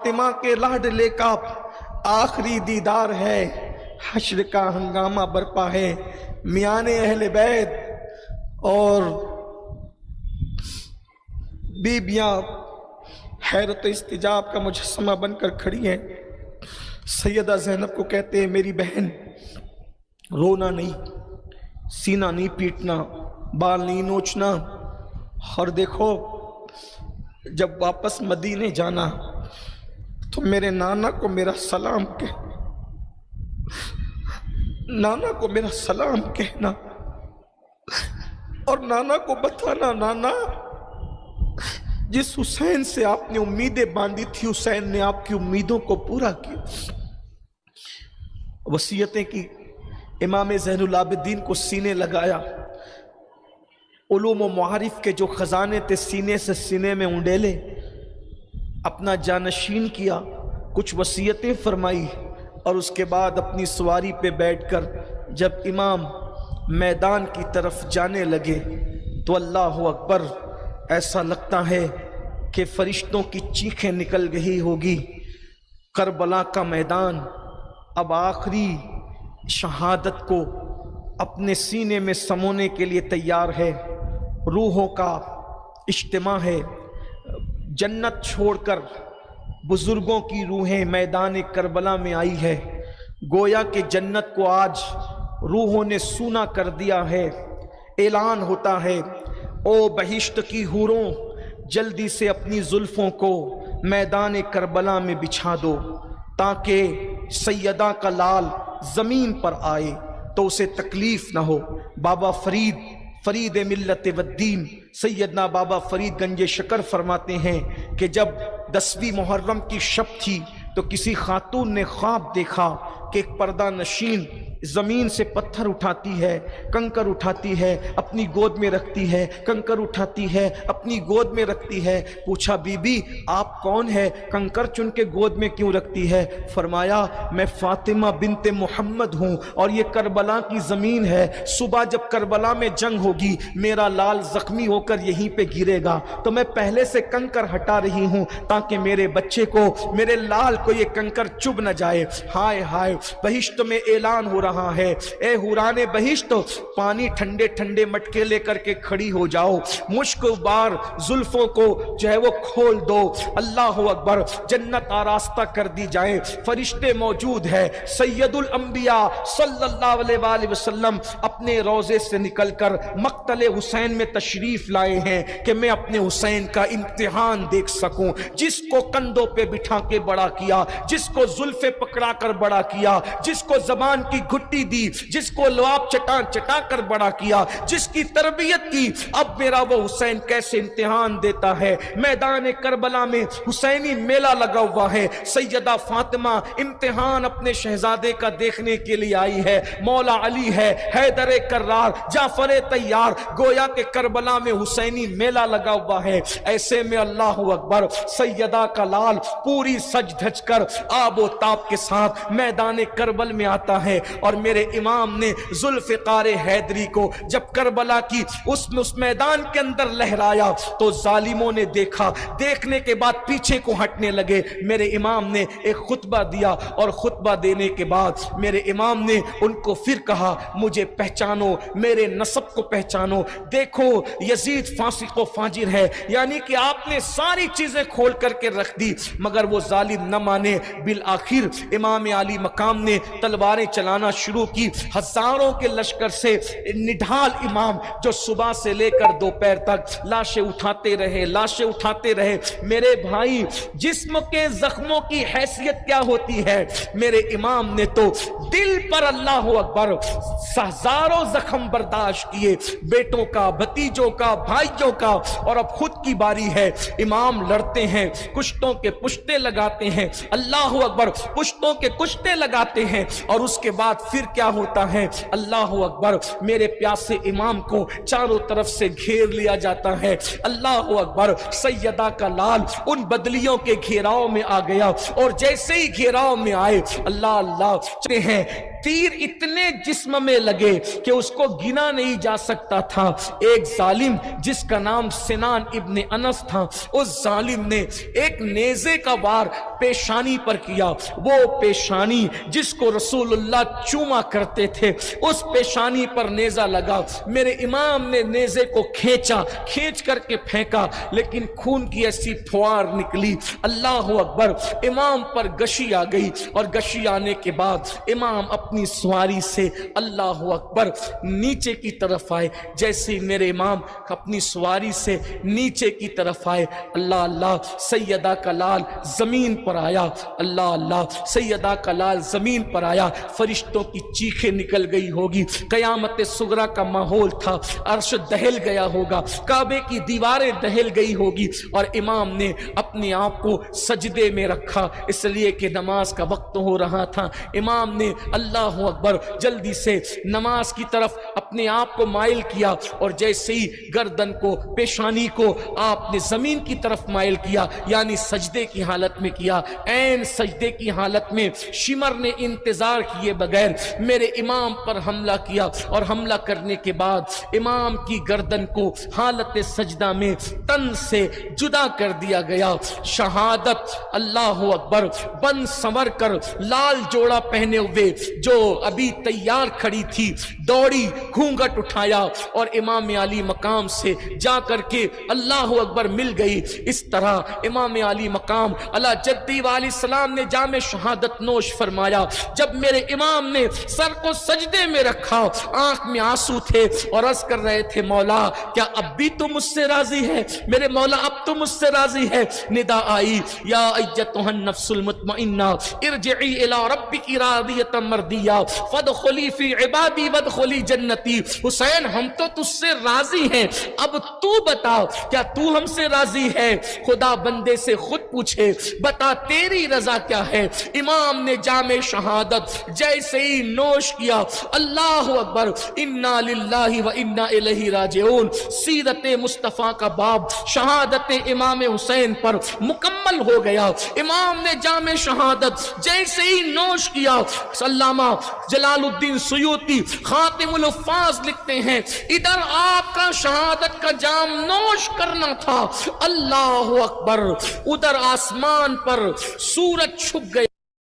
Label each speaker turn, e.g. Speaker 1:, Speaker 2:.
Speaker 1: फातिमा के लाडले का आखिरी दीदार है, हश्र का हंगामा बरपा है। मियाने अहले बैत और बीबियां हैरत इस्तिजाब का मुजस्समा बनकर खड़ी हैं। सैयदा ज़ैनब को कहते हैं मेरी बहन, रोना नहीं, सीना नहीं पीटना, बाल नहीं नोचना, और देखो जब वापस मदीने जाना तो मेरे नाना को मेरा सलाम कह, नाना को मेरा सलाम कहना, और नाना को बताना, नाना जिस हुसैन से आपने उम्मीदें बांधी थी, हुसैन ने आपकी उम्मीदों को पूरा किया। वसीयतें की, इमाम ज़ैनुल आबिदीन को सीने लगाया, उलूम व मुआरिफ के जो खजाने थे सीने से सीने में उंडेले, अपना जानशीन किया, कुछ वसीयतें फरमाई, और उसके बाद अपनी सवारी पे बैठकर जब इमाम मैदान की तरफ जाने लगे तो अल्लाह अकबर, ऐसा लगता है कि फरिश्तों की चीखें निकल गई होगी। करबला का मैदान अब आखिरी शहादत को अपने सीने में समोने के लिए तैयार है। रूहों का इज्तिमा है, जन्नत छोड़कर बुजुर्गों की रूहें मैदान करबला में आई है। गोया कि जन्नत को आज रूहों ने सूना कर दिया है। ऐलान होता है, ओ बहिश्त की हूरों, जल्दी से अपनी जुल्फों को मैदान करबला में बिछा दो, ताकि सैयदा का लाल जमीन पर आए तो उसे तकलीफ ना हो। बाबा फरीद मिल्लत वद्दीन सैयदना बाबा फरीद गंज शकर फरमाते हैं कि जब 10वीं मुहर्रम की शब थी तो किसी खातून ने ख्वाब देखा कि एक पर्दा नशीन जमीन से पत्थर उठाती है, कंकर उठाती है, अपनी गोद में रखती है, कंकर उठाती है, अपनी गोद में रखती है। पूछा, बीबी आप कौन है, कंकर चुन के गोद में क्यों रखती है? फरमाया, मैं फातिमा बिनते मोहम्मद हूँ और ये करबला की ज़मीन है। सुबह जब करबला में जंग होगी, मेरा लाल जख्मी होकर यहीं पे गिरेगा, तो मैं पहले से कंकर हटा रही हूँ ताकि मेरे बच्चे को, मेरे लाल को ये कंकर चुभ न जाए। हाय हाय, बहिश्त में ऐलान हो रहा है, ए हुराने बहिश्त, पानी ठंडे ठंडे मटके लेकर के खड़ी हो जाओ, मुश्क बार जुल्फों को जो है वो खोल दो। अल्लाह अकबर, जन्नत आरास्ता कर दी जाए, फरिश्ते मौजूद है। सैयदुल अंबिया सल्लल्लाहु अलैहि वसल्लम अपने रोजे से निकलकर मक्तले हुसैन में तशरीफ लाए हैं कि मैं अपने हुसैन का इम्तिहान देख सकूं। जिसको कंधों पे बिठा के बड़ा किया, जिसको जुल्फे पकड़ा कर बड़ा किया, जिसको जबान की घुट्टी दी, जिसको लुआब चटा कर बड़ा किया, जिसकी तरबियत की, अब मेरा वो हुसैन कैसे इम्तिहान देता है। मैदान करबला में हुसैनी मेला लगा हुआ है। सैयदा फातिमा इम्तिहान अपने शहजादे का देखने के लिए आई है। मौला अली है, हैदर कर्रार, जाफर तैयार, गोया के करबला में हुसैनी मेला लगा हुआ है। ऐसे में अल्लाह अकबर, सैयदा का लाल पूरी सज धज कर आबो ताब के साथ मैदान करबल में आता है। और मेरे इमाम ने जुल्फ़िकार हैदरी को जब करबला की उस मैदान के अंदर लहराया तो जालिमों ने देखा, देखने के बाद पीछे को हटने लगे। मेरे इमाम ने एक खुतबा दिया और खुतबा देने के बाद मेरे इमाम ने उनको फिर कहा, मुझे पहचानो, मेरे नसब को पहचानो। देखो यजीद फासिक व फाजिर है, यानी कि आपने सारी चीजें खोल करके रख दी, मगर वो जालिम न माने। बिल आखिर इमाम आली मकाम ने तलवारें चलाना शुरू की। हजारों के लश्कर से निढाल इमाम जो सुबह से लेकर दोपहर तक लाशें उठाते रहे, लाशें उठाते रहे। मेरे भाई, जिस्म के जख्मों की हैसियत क्या होती है? मेरे इमाम ने तो दिल पर अल्लाह अकबर हजारों जख्म बर्दाश्त किए, बेटों का, भतीजों का, भाइयों का, और अब खुद की बारी है। इमाम लड़ते हैं, कुश्तों के पुश्ते लगाते हैं, अल्लाह अकबर, पुश्तों के कुश्ते लगाते हैं, और उसके बाद फिर क्या होता है? अल्लाह अकबर, मेरे प्यासे इमाम को चारों तरफ से घेर लिया जाता है। अल्लाह अकबर, सैयदा का लाल उन बदलियों के घेराव में आ गया, और जैसे ही घेराव में आए, अल्लाह अल्लाह हैं, تیر اتنے جسم میں لگے کہ اس کو گنا نہیں جا سکتا تھا۔ ایک ظالم جس کا نام سنان ابن انس تھا، اس ظالم نے ایک نیزے کا وار پیشانی پر کیا، وہ پیشانی جس کو رسول اللہ چوما کرتے تھے، اس پیشانی پر نیزہ لگا۔ میرے امام نے نیزے کو کھینچ کر کے پھینکا، لیکن خون کی ایسی پھوار نکلی، اللہ اکبر، امام پر گشی آ گئی، اور گشی آنے کے بعد امام اپنی سواری سے اللہ اکبر نیچے کی طرف آئے۔ جیسے ہی میرے امام اپنی سواری سے نیچے کی طرف آئے، اللہ اللہ، سیدہ کا لال زمین پر آیا، اللہ اللہ، سیدہ کا لال زمین پر آیا۔ فرشتوں کی چیخیں نکل گئی ہوگی، قیامت صغریٰ کا ماحول تھا، عرش دہل گیا ہوگا، کعبے کی دیواریں دہل گئی ہوگی، اور امام نے اپنے آپ کو سجدے میں رکھا، اس لیے کہ نماز کا وقت ہو رہا تھا۔ امام نے اللہ اکبر جلدی سے نماز کی طرف اپنے آپ کو مائل کیا، اور جیسے ہی گردن کو، پیشانی کو آپ نے زمین کی طرف مائل کیا، یعنی سجدے کی حالت میں کیا، عین سجدے کی حالت میں شمر نے انتظار کیے بغیر میرے امام پر حملہ کیا، اور حملہ کرنے کے بعد امام کی گردن کو حالت سجدہ میں تن سے جدا کر دیا گیا۔ شہادت، اللہ اکبر، بن سنور کر لال جوڑا پہنے ہوئے جو ابھی تیار کھڑی تھی، دوڑی، گھونگھٹ اٹھایا اور امام علی مقام سے جا کر کے اللہ اکبر مل گئی۔ اس طرح امام علی مقام علی جدی علیہ السلام نے جام شہادت نوش فرمایا۔ جب میرے امام نے سر کو سجدے میں رکھا، آنکھ میں آنسو تھے اور عرض کر رہے تھے، مولا کیا اب بھی تو مجھ سے راضی ہے؟ میرے مولا اب تو مجھ سے راضی ہے؟ ندا آئی، یا ایتھا النفس المطمئنہ ارجعی الی ربک راضیۃ مرضیہ فادخلی فی عبادی وادخلی جنتی۔ حسین ہم تو تجھ سے راضی ہیں، اب تو بتا کیا تو ہم سے راضی ہے؟ خدا بندے سے خود پوچھے، بتا تیری رضا کیا ہے؟ امام نے جام شہادت جیسے ہی نوش کیا، اللہ اکبر، انا للہ و انا الیہ راجعون، سیرت مصطفیٰ کا باب شہادت امام حسین پر مکمل ہو گیا۔ امام نے جام شہادت جیسے ہی نوش کیا، علامہ جلال الدین سیوطی خاتم الحفاظ لکھتے ہیں، ادھر آپ کا شہادت کا جام نوش کرنا تھا، اللہ اکبر، ادھر آسمان پر سورج چھپ گیا۔